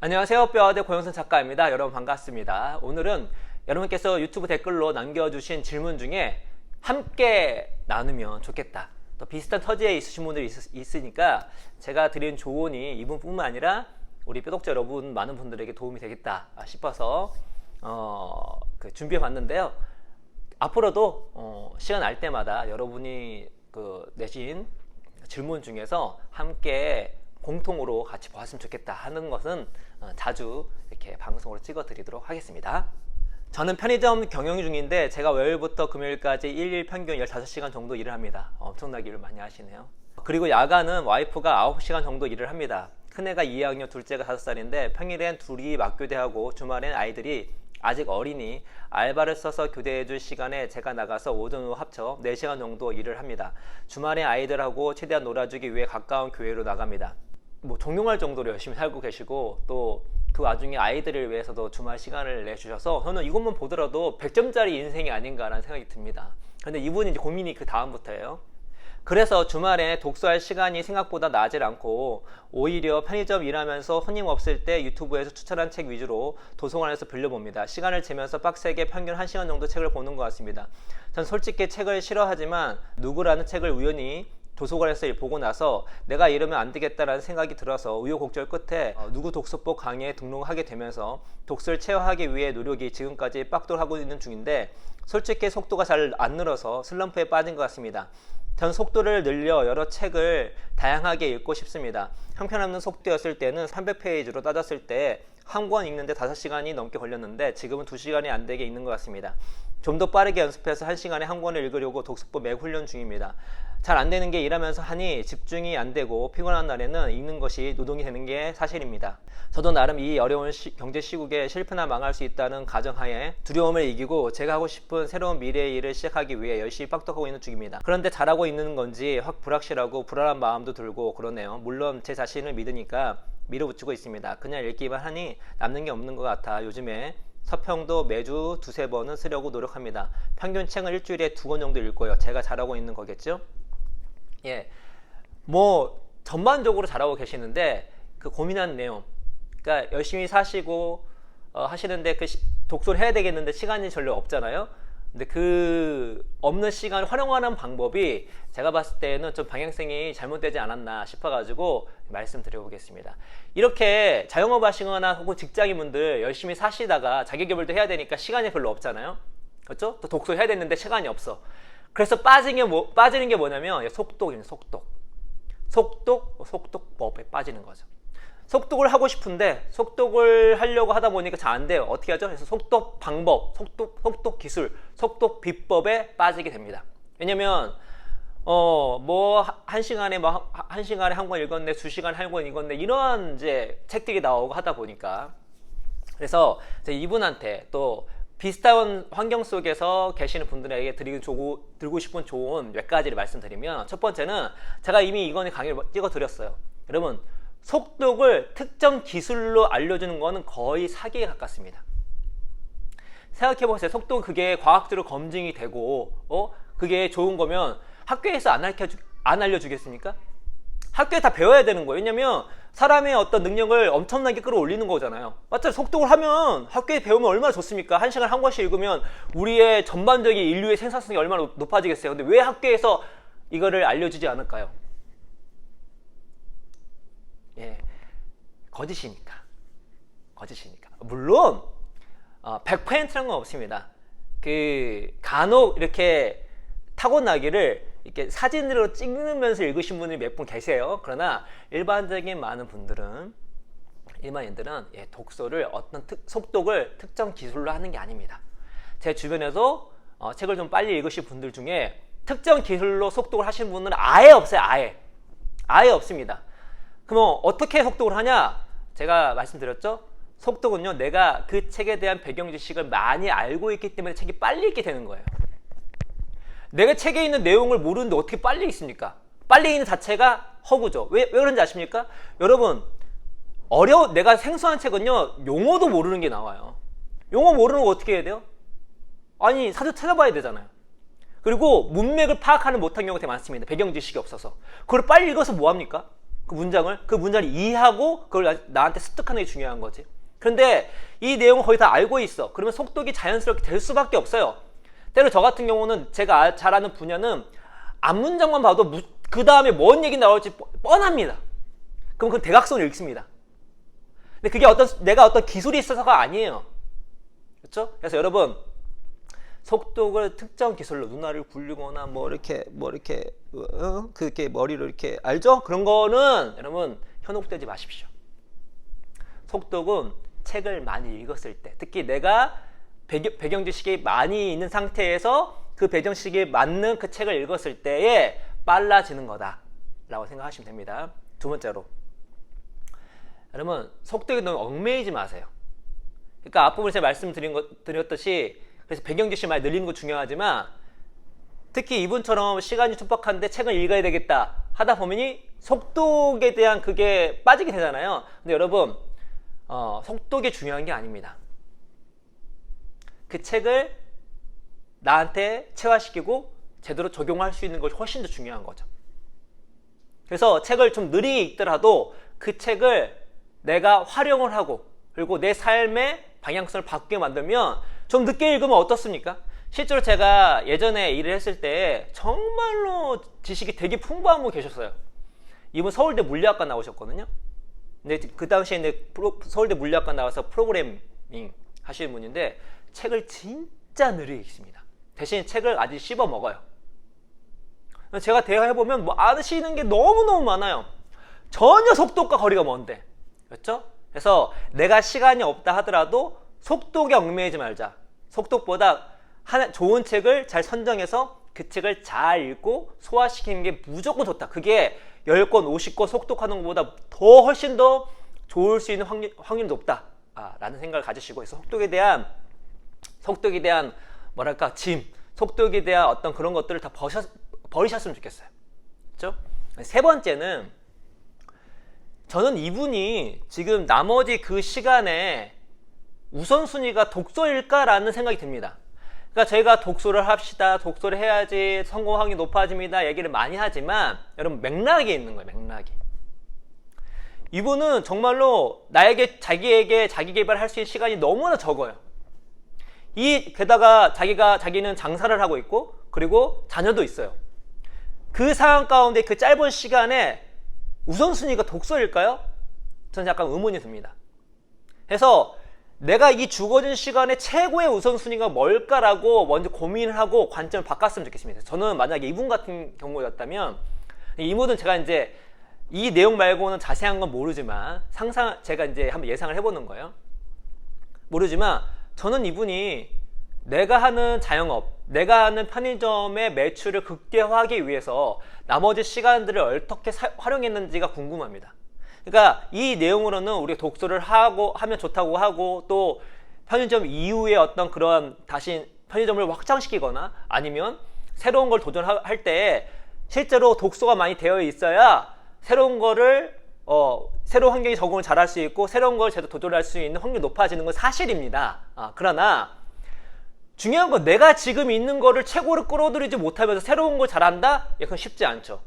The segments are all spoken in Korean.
안녕하세요. 뼈아대 고영선 작가입니다. 여러분 반갑습니다. 오늘은 여러분께서 유튜브 댓글로 남겨주신 질문 중에 함께 나누면 좋겠다, 또 비슷한 처지에 있으신 분들이 있으니까 제가 드린 조언이 이분뿐만 아니라 우리 뼈독자 여러분 많은 분들에게 도움이 되겠다 싶어서 준비해 봤는데요. 앞으로도 시간 날 때마다 여러분이 내신 질문 중에서 함께 공통으로 같이 보았으면 좋겠다 하는 것은 자주 이렇게 방송으로 찍어 드리도록 하겠습니다. 저는 편의점 경영 중인데 제가 월요일부터 금요일까지 일일 평균 15시간 정도 일을 합니다. 엄청나게 일을 많이 하시네요. 그리고 야간은 와이프가 9시간 정도 일을 합니다. 큰애가 2학년, 둘째가 5살인데 평일엔 둘이 맞교대하고 주말엔 아이들이 아직 어리니 알바를 써서 교대해줄 시간에 제가 나가서 오전 오후 합쳐 4시간 정도 일을 합니다. 주말에 아이들하고 최대한 놀아주기 위해 가까운 교회로 나갑니다. 종용할 정도로 열심히 살고 계시고 또 그 와중에 아이들을 위해서도 주말 시간을 내주셔서 저는 이것만 보더라도 100점짜리 인생이 아닌가라는 생각이 듭니다. 근데 이분이 이제 고민이 그 다음부터예요. 그래서 주말에 독서할 시간이 생각보다 나질 않고 오히려 편의점 일하면서 손님 없을 때 유튜브에서 추천한 책 위주로 도서관에서 빌려봅니다. 시간을 재면서 빡세게 평균 1시간 정도 책을 보는 것 같습니다. 전 솔직히 책을 싫어하지만 누구라는 책을 우연히 도서관에서 보고 나서 내가 이러면 안 되겠다라는 생각이 들어서 우여곡절 끝에 누구 독서법 강의에 등록하게 되면서 독서를 체화하기 위해 노력이 지금까지 빡돌하고 있는 중인데 솔직히 속도가 잘 안 늘어서 슬럼프에 빠진 것 같습니다. 전 속도를 늘려 여러 책을 다양하게 읽고 싶습니다. 형편없는 속도였을 때는 300페이지로 따졌을 때 한 권 읽는데 5시간이 넘게 걸렸는데 지금은 2시간이 안 되게 읽는 것 같습니다. 좀 더 빠르게 연습해서 1시간에 한 권을 읽으려고 독서법 매국 훈련 중입니다. 잘 안 되는 게 일하면서 하니 집중이 안 되고 피곤한 날에는 읽는 것이 노동이 되는 게 사실입니다. 저도 나름 이 어려운 경제 시국에 실패나 망할 수 있다는 가정하에 두려움을 이기고 제가 하고 싶은 새로운 미래의 일을 시작하기 위해 열심히 빡덕하고 있는 중입니다. 그런데 잘하고 있는 건지 불확실하고 불안한 마음도 들고 그러네요. 물론 제 자신을 믿으니까 밀어붙이고 있습니다. 그냥 읽기만 하니 남는 게 없는 것 같아 요즘에 서평도 매주 2-3번은 쓰려고 노력합니다. 평균 책은 일주일에 2권 정도 읽고요. 제가 잘하고 있는 거겠죠? 예, 전반적으로 잘하고 계시는데 그 고민하는 내용, 그러니까 열심히 사시고 하시는데 독서를 해야 되겠는데 시간이 별로 없잖아요. 근데 그 없는 시간을 활용하는 방법이 제가 봤을 때는 좀 방향성이 잘못되지 않았나 싶어가지고 말씀드려 보겠습니다. 이렇게 자영업 하시거나 혹은 직장인분들 열심히 사시다가 자기계발도 해야 되니까 시간이 별로 없잖아요. 그렇죠? 또 독서 해야 되는데 시간이 없어. 그래서 빠지는 게 뭐냐면 속독입니다. 속독법에 빠지는 거죠. 속독을 하고 싶은데 속독을 하려고 하다 보니까 잘 안 돼요. 어떻게 하죠? 그래서 속독 방법, 속독 기술, 속독 비법에 빠지게 됩니다. 왜냐면 한 시간에 한 권 읽었네, 2시간에 한 권 읽었네, 이런 이제 책들이 나오고 하다 보니까. 그래서 이분한테 또 비슷한 환경 속에서 계시는 분들에게 드리고 싶은 조언 몇 가지를 말씀드리면, 첫 번째는 제가 이미 이거는 강의를 찍어 드렸어요. 여러분, 속독을 특정 기술로 알려주는 거는 거의 사기에 가깝습니다. 생각해보세요. 속독 그게 과학적으로 검증이 되고 그게 좋은 거면 학교에서 안 알려주겠습니까? 학교에 다 배워야 되는 거예요. 왜냐면 사람의 어떤 능력을 엄청나게 끌어올리는 거잖아요. 맞죠? 속독을 하면 학교에 배우면 얼마나 좋습니까? 1시간에 한 권씩 읽으면 우리의 전반적인 인류의 생산성이 얼마나 높아지겠어요. 근데 왜 학교에서 이거를 알려주지 않을까요? 예, 거짓이니까. 물론 100%라는 건 없습니다. 간혹 이렇게 타고나기를 이렇게 사진으로 찍으면서 읽으신 분이 몇 분 계세요. 그러나 일반인들은 독서를 어떤 속독을 특정 기술로 하는 게 아닙니다. 제 주변에도 책을 좀 빨리 읽으신 분들 중에 특정 기술로 속독을 하시는 분은 아예 없어요. 아예 없습니다. 그럼 어떻게 속독을 하냐? 제가 말씀드렸죠? 속독은요, 내가 그 책에 대한 배경 지식을 많이 알고 있기 때문에 책이 빨리 읽게 되는 거예요. 내가 책에 있는 내용을 모르는데 어떻게 빨리 읽습니까? 빨리 읽는 자체가 허구죠. 왜 그런지 아십니까? 여러분, 내가 생소한 책은요, 용어도 모르는 게 나와요. 용어 모르는 거 어떻게 해야 돼요? 아니, 사전 찾아봐야 되잖아요. 그리고 문맥을 파악하는 못한 경우가 되게 많습니다. 배경 지식이 없어서. 그걸 빨리 읽어서 뭐합니까? 그 문장을 이해하고 그걸 나한테 습득하는 게 중요한 거지. 그런데 이 내용을 거의 다 알고 있어. 그러면 속독이 자연스럽게 될 수밖에 없어요. 때로 저 같은 경우는 제가 잘 아는 분야는 앞문장만 봐도 그 다음에 뭔 얘기 나올지 뻔합니다. 그럼 그건 대각선을 읽습니다. 근데 그게 내가 어떤 기술이 있어서가 아니에요. 그렇죠? 그래서 여러분, 속독을 특정 기술로 눈알을 굴리거나 그렇게 머리로 이렇게 알죠? 그런 거는 여러분 현혹되지 마십시오. 속독은 책을 많이 읽었을 때, 특히 내가 배경 지식이 많이 있는 상태에서 그 배경 지식에 맞는 그 책을 읽었을 때에 빨라지는 거다라고 생각하시면 됩니다. 두 번째로, 여러분 속독에 너무 얽매이지 마세요. 그러니까 앞부분에 제가 말씀드렸듯이, 그래서 배경 지식 많이 늘리는 거 중요하지만, 특히 이분처럼 시간이 촉박한데 책을 읽어야 되겠다 하다 보면이 속독에 대한 그게 빠지게 되잖아요. 근데 여러분, 속독이 중요한 게 아닙니다. 그 책을 나한테 체화시키고 제대로 적용할 수 있는 것이 훨씬 더 중요한 거죠. 그래서 책을 좀 느리게 읽더라도 그 책을 내가 활용을 하고, 그리고 내 삶의 방향성을 바꾸게 만들면, 좀 늦게 읽으면 어떻습니까? 실제로 제가 예전에 일을 했을 때 정말로 지식이 되게 풍부한 분 계셨어요. 이분 서울대 물리학과 나오셨거든요. 근데 그 당시에 서울대 물리학과 나와서 프로그래밍 하시는 분인데 책을 진짜 느리게 읽습니다. 대신 책을 아직 씹어 먹어요. 제가 대화해보면 아시는 게 너무너무 많아요. 전혀 속독과 거리가 먼데. 그렇죠? 그래서 내가 시간이 없다 하더라도 속독에 얽매이지 말자. 속독보다 좋은 책을 잘 선정해서 그 책을 잘 읽고 소화시키는 게 무조건 좋다. 그게 10권, 50권 속독하는 것보다 훨씬 더 좋을 수 있는 확률이 높다 라는 생각을 가지시고, 속독에 대한 뭐랄까 속독에 대한 어떤 그런 것들을 다 버리셨으면 좋겠어요. 그렇죠? 세 번째는, 저는 이분이 지금 나머지 그 시간에 우선순위가 독서일까라는 생각이 듭니다. 그러니까 저희가 독서를 합시다, 독서를 해야지 성공 확률이 높아집니다 얘기를 많이 하지만, 여러분 맥락이 있는 거예요. 맥락이. 이분은 정말로 자기에게 자기 개발할 수 있는 시간이 너무나 적어요. 게다가 자기는 장사를 하고 있고, 그리고 자녀도 있어요. 그 상황 가운데 그 짧은 시간에 우선순위가 독서일까요? 저는 약간 의문이 듭니다. 그래서 내가 이 주어진 시간에 최고의 우선순위가 뭘까라고 먼저 고민을 하고 관점을 바꿨으면 좋겠습니다. 저는 만약에 이분 같은 경우였다면, 이분은 제가 이제 이 내용 말고는 자세한 건 모르지만 제가 이제 한번 예상을 해보는 거예요. 모르지만 저는 이분이 내가 하는 자영업, 내가 하는 편의점의 매출을 극대화하기 위해서 나머지 시간들을 어떻게 활용했는지가 궁금합니다. 그러니까 이 내용으로는 우리가 독서를 하면 좋다고 하고, 또 편의점 이후에 어떤 그런 다시 편의점을 확장시키거나 아니면 새로운 걸 도전할 때 실제로 독서가 많이 되어 있어야 새로운 환경에 적응을 잘할 수 있고 새로운 걸 제대로 도전할 수 있는 확률이 높아지는 건 사실입니다. 그러나 중요한 건 내가 지금 있는 거를 최고로 끌어들이지 못하면서 새로운 걸 잘한다? 그건 쉽지 않죠.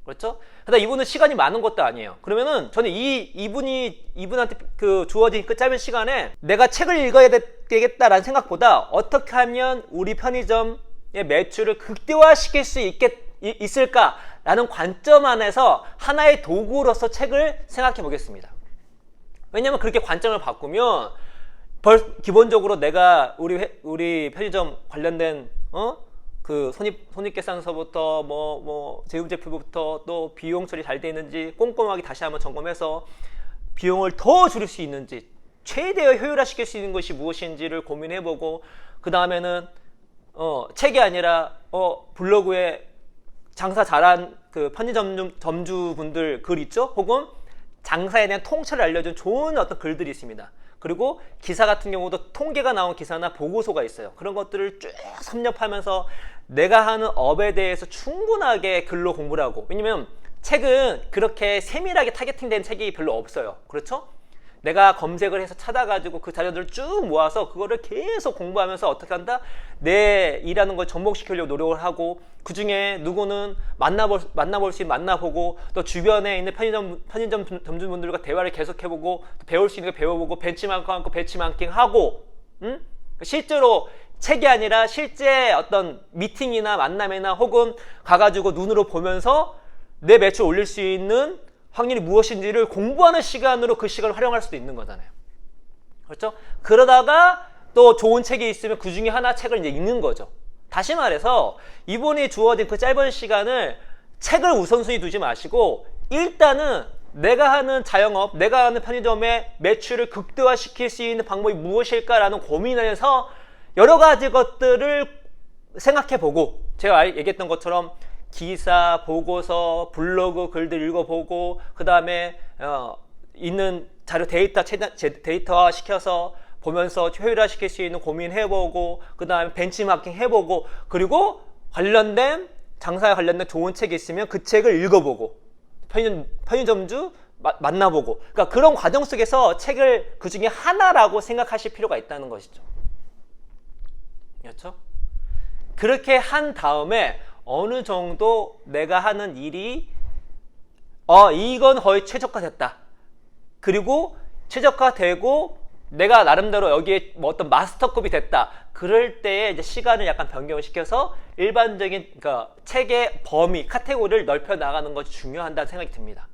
그렇죠? 그러다 이분은 시간이 많은 것도 아니에요. 그러면은 저는 이분한테 그 주어진 그 짧은 시간에 내가 책을 읽어야 되겠다라는 생각보다 어떻게 하면 우리 편의점의 매출을 극대화시킬 수 있을까라는 관점 안에서 하나의 도구로서 책을 생각해 보겠습니다. 왜냐면 그렇게 관점을 바꾸면 기본적으로 내가 우리 편의점 관련된 그 손익계산서부터 재무제표부터 또 비용 처리 잘 돼 있는지 꼼꼼하게 다시 한번 점검해서 비용을 더 줄일 수 있는지, 최대의 효율화시킬 수 있는 것이 무엇인지를 고민해보고, 그 다음에는 책이 아니라 블로그에 장사 잘한 그 편의점 점주분들 글 있죠? 혹은 장사에 대한 통찰을 알려준 좋은 어떤 글들이 있습니다. 그리고 기사 같은 경우도 통계가 나온 기사나 보고서가 있어요. 그런 것들을 쭉 섭렵하면서 내가 하는 업에 대해서 충분하게 글로 공부를 하고, 왜냐면 책은 그렇게 세밀하게 타겟팅된 책이 별로 없어요. 그렇죠? 내가 검색을 해서 찾아가지고 그 자료들을 쭉 모아서 그거를 계속 공부하면서 어떻게 한다? 내 일하는 걸 접목시키려고 노력을 하고, 그 중에 누구는 만나볼 수 있는 만나보고, 또 주변에 있는 편의점 점주분들과 대화를 계속 해보고, 또 배울 수 있는 거 배워보고, 벤치마킹 하고, 응? 실제로 책이 아니라 실제 어떤 미팅이나 만남이나 혹은 가가지고 눈으로 보면서 내 매출 올릴 수 있는 확률이 무엇인지를 공부하는 시간으로 그 시간을 활용할 수도 있는 거잖아요. 그렇죠? 그러다가 또 좋은 책이 있으면 그 중에 하나 책을 이제 읽는 거죠. 다시 말해서 이번에 주어진 그 짧은 시간을 책을 우선순위 두지 마시고 일단은 내가 하는 자영업, 내가 하는 편의점의 매출을 극대화시킬 수 있는 방법이 무엇일까라는 고민에서 여러 가지 것들을 생각해보고, 제가 얘기했던 것처럼 기사, 보고서, 블로그 글들 읽어보고, 그 다음에 있는 자료 데이터화 시켜서 보면서 효율화 시킬 수 있는 고민해보고, 그 다음에 벤치마킹 해보고, 그리고 관련된 장사에 관련된 좋은 책이 있으면 그 책을 읽어보고, 편의점주 만나보고, 그러니까 그런 과정 속에서 책을 그 중에 하나라고 생각하실 필요가 있다는 것이죠. 그렇죠? 그렇게 한 다음에 어느 정도 내가 하는 일이 이건 거의 최적화됐다. 그리고 최적화되고 내가 나름대로 여기에 뭐 어떤 마스터급이 됐다. 그럴 때에 이제 시간을 약간 변경을 시켜서 일반적인 그러니까 책의 범위, 카테고리를 넓혀 나가는 것이 중요하다는 생각이 듭니다.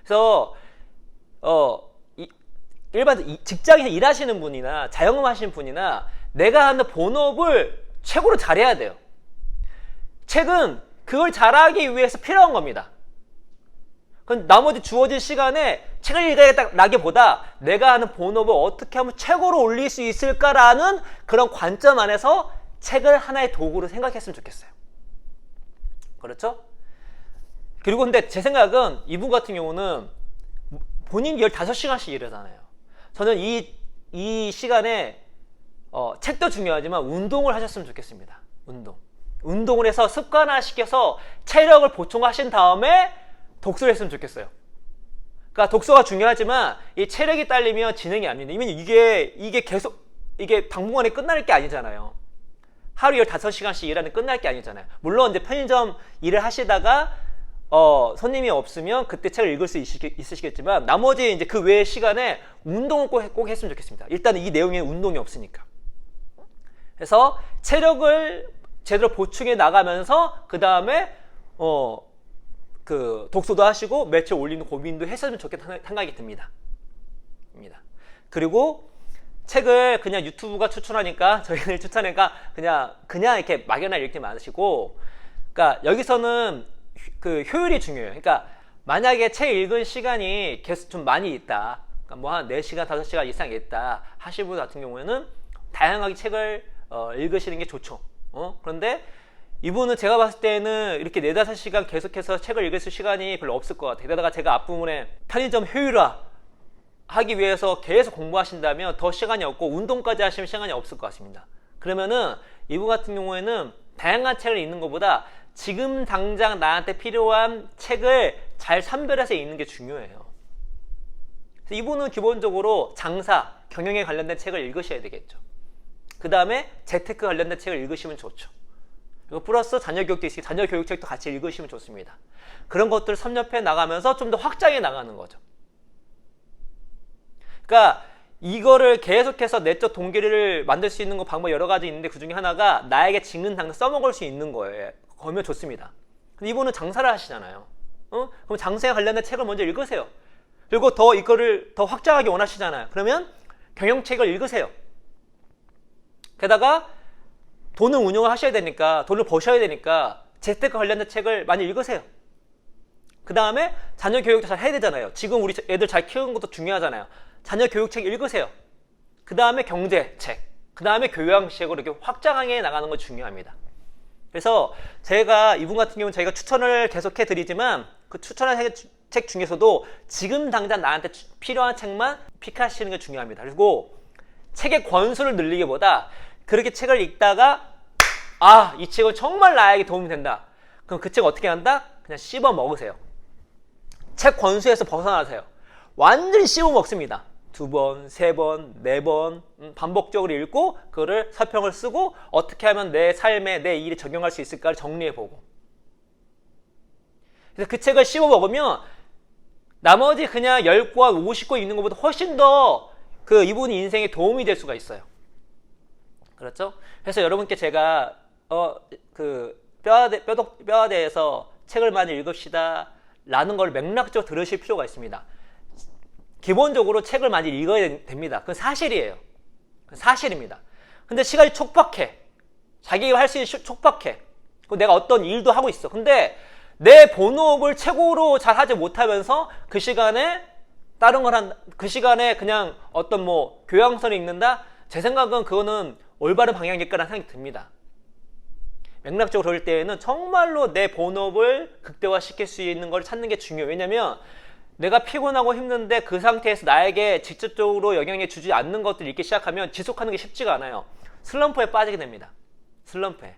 그래서 일반 직장에서 일하시는 분이나 자영업 하시는 분이나 내가 하는 본업을 최고로 잘해야 돼요. 책은 그걸 잘하기 위해서 필요한 겁니다. 그럼 나머지 주어진 시간에 책을 읽어야겠다라기보다 내가 하는 본업을 어떻게 하면 최고로 올릴 수 있을까라는 그런 관점 안에서 책을 하나의 도구로 생각했으면 좋겠어요. 그렇죠? 그리고 근데 제 생각은 이분 같은 경우는 본인이 15시간씩 일하잖아요. 저는 이 시간에 책도 중요하지만 운동을 하셨으면 좋겠습니다. 운동을 해서 습관화시켜서 체력을 보충하신 다음에 독서를 했으면 좋겠어요. 그러니까 독서가 중요하지만 이 체력이 딸리면 진행이 안 됩니다. 이게 계속 이게 당분간에 끝날 게 아니잖아요. 하루 15시간씩 일하는 끝날 게 아니잖아요. 물론 이제 편의점 일을 하시다가 손님이 없으면 그때 책을 읽을 수 있으시겠지만 나머지 이제 그 외의 시간에 운동을 꼭 했으면 좋겠습니다. 일단은 이 내용에 운동이 없으니까. 그래서 체력을 제대로 보충해 나가면서 그 다음에 그 독서도 하시고 매출 올리는 고민도 했으면 좋겠다는 생각이 듭니다. 그리고 책을 그냥 유튜브가 추천하니까 저희는 추천하니까 그냥 이렇게 막연하게 읽지 마시고, 그러니까 여기서는 그 효율이 중요해요. 그러니까 만약에 책 읽은 시간이 계속 좀 많이 있다, 그러니까 뭐 한 4시간 5시간 이상 있다 하시는 분 같은 경우에는 다양하게 책을 읽으시는 게 좋죠. 그런데 이분은 제가 봤을 때는 이렇게 4-5시간 계속해서 책을 읽을 시간이 별로 없을 것 같아요. 게다가 제가 앞부분에 편의점 효율화 하기 위해서 계속 공부하신다면 더 시간이 없고 운동까지 하시면 시간이 없을 것 같습니다. 그러면은 이분 같은 경우에는 다양한 책을 읽는 것보다 지금 당장 나한테 필요한 책을 잘 선별해서 읽는 게 중요해요. 그래서 이분은 기본적으로 장사, 경영에 관련된 책을 읽으셔야 되겠죠. 그 다음에 재테크 관련된 책을 읽으시면 좋죠. 그리고 플러스 자녀 교육도 있으니 자녀 교육책도 같이 읽으시면 좋습니다. 그런 것들을 섭렵해 나가면서 좀 더 확장해 나가는 거죠. 그러니까 이거를 계속해서 내적 동기를 만들 수 있는 방법이 여러 가지 있는데 그 중에 하나가 나에게 지금 당장 써먹을 수 있는 거예요. 거면 좋습니다. 근데 이분은 장사를 하시잖아요. 그럼 장사에 관련된 책을 먼저 읽으세요. 그리고 이거를 더 확장하기 원하시잖아요. 그러면 경영책을 읽으세요. 게다가 돈을 운영을 하셔야 되니까, 돈을 버셔야 되니까 재테크 관련된 책을 많이 읽으세요. 그 다음에 자녀 교육도 잘 해야 되잖아요. 지금 우리 애들 잘 키우는 것도 중요하잖아요. 자녀 교육책 읽으세요. 그 다음에 경제책, 그 다음에 교양책으로 이렇게 확장해 나가는 거 중요합니다. 그래서 제가 이분 같은 경우는 저희가 추천을 계속해 드리지만 그 추천한 책 중에서도 지금 당장 나한테 필요한 책만 픽하시는 게 중요합니다. 그리고 책의 권수를 늘리기보다 그렇게 책을 읽다가 이 책은 정말 나에게 도움이 된다. 그럼 그 책 어떻게 한다? 그냥 씹어 먹으세요. 책 권수에서 벗어나세요. 완전히 씹어 먹습니다. 두 번, 세 번, 네 번 반복적으로 읽고 그거를 서평을 쓰고 어떻게 하면 내 삶에 내 일에 적용할 수 있을까를 정리해보고. 그래서 그 책을 씹어 먹으면 나머지 그냥 10권, 50권 읽는 것보다 훨씬 더 그 이분 인생에 도움이 될 수가 있어요. 그렇죠? 그래서 여러분께 제가 뼈아대에서 책을 많이 읽읍시다 라는 걸 맥락적으로 들으실 필요가 있습니다. 기본적으로 책을 많이 읽어야 됩니다. 그건 사실이에요. 그건 사실입니다. 근데 시간이 촉박해. 자기가 할 수 있는 촉박해. 내가 어떤 일도 하고 있어. 근데 내 본업을 최고로 잘 하지 못하면서 그 시간에 다른 걸 그 시간에 그냥 어떤 뭐 교양서를 읽는다? 제 생각은 그거는 올바른 방향일까라는 생각이 듭니다. 맥락적으로 그럴 때에는 정말로 내 본업을 극대화시킬 수 있는 걸 찾는 게 중요해요. 왜냐면 내가 피곤하고 힘든데 그 상태에서 나에게 직접적으로 영향을 주지 않는 것들을 읽기 시작하면 지속하는 게 쉽지가 않아요. 슬럼프에 빠지게 됩니다. 슬럼프에.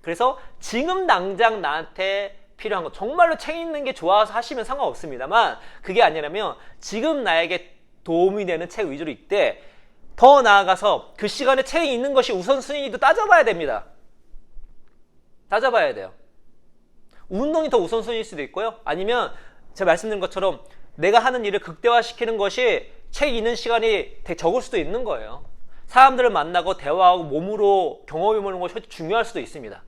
그래서 지금 당장 나한테 필요한 거, 정말로 책 읽는 게 좋아서 하시면 상관없습니다만 그게 아니라면 지금 나에게 도움이 되는 책 위주로 읽되 더 나아가서 그 시간에 책 읽는 것이 우선순위도 따져봐야 됩니다. 따져봐야 돼요. 운동이 더 우선순위일 수도 있고요. 아니면 제가 말씀드린 것처럼 내가 하는 일을 극대화시키는 것이 책 읽는 시간이 되게 적을 수도 있는 거예요. 사람들을 만나고 대화하고 몸으로 경험해보는 것이 중요할 수도 있습니다.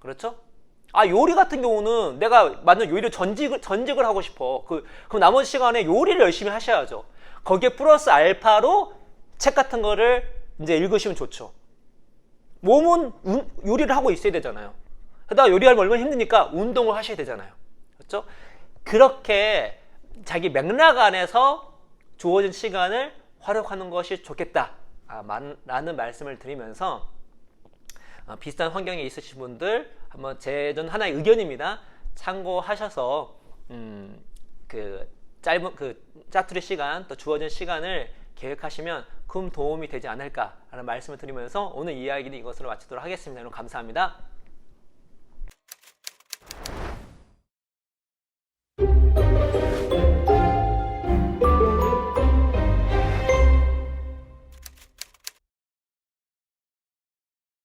그렇죠? 요리 같은 경우는 내가 만약 요리를 전직을 하고 싶어. 그럼 나머지 시간에 요리를 열심히 하셔야죠. 거기에 플러스 알파로 책 같은 거를 이제 읽으시면 좋죠. 몸은 요리를 하고 있어야 되잖아요. 그러다가 요리하면 얼마나 힘드니까 운동을 하셔야 되잖아요. 그렇죠? 그렇게 자기 맥락 안에서 주어진 시간을 활용하는 것이 좋겠다 라는 말씀을 드리면서 비슷한 환경에 있으신 분들 한번 전 하나의 의견입니다. 참고하셔서 그 짧은 그 짜투리 시간 또 주어진 시간을 계획하시면 큰 도움이 되지 않을까라는 말씀을 드리면서 오늘 이야기는 이것으로 마치도록 하겠습니다. 여러분 감사합니다.